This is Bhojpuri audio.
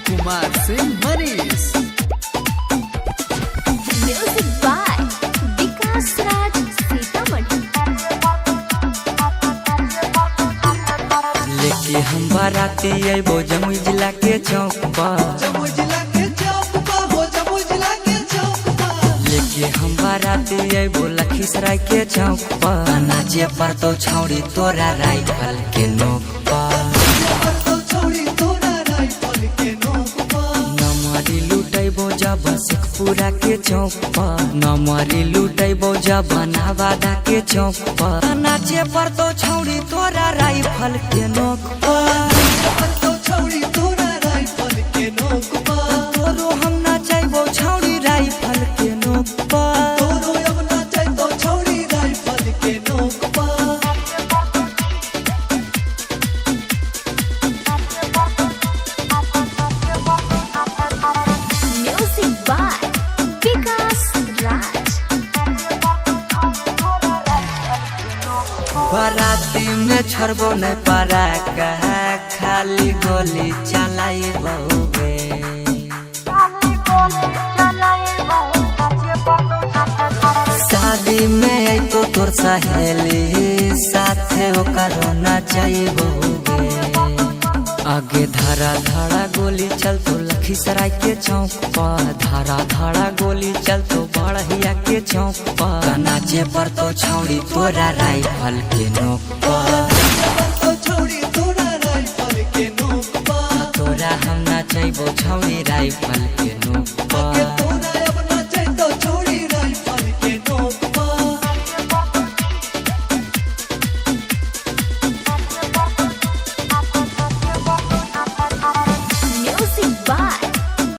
कुमार सिंह मनीष। म्यूजिक बाय विकास राज सीतामढ़ी। लेके हम बाराती अबो जमुई जिला के चौक पर। लेके हम बाराती अबो लखीसराय के चौक पर। नाचे पर तो छौड़ी तोरा राइफल के नोक पर। नमरी लुटैबो जब शेखपुरा के चौक पर। नमरी लुटैबो जब नवादा के चौक पर। नाचे पर तो छौड़ी तोरा राइफल के नोक पर। तोरो हम नाचैबो छौड़ी राइफल के नोक पर। म्यूजिक बाय विकास राज। बाराती में छड़बो न पारा कहा खाली गोली चलाई बहुबे। शादी में आई तो तोर सहेली साथे ओकरो नाचाई बहुबे। आगे धारा धारा गोली चल तो लखीसराय के चौक पर। धारा धारा गोली चल तो बड़हिया के चौक पर। नाचे पर तो छौड़ी तोरा राइफल के नोक पर। तोरा हम नाचैबो छौड़ी राइफल के नोक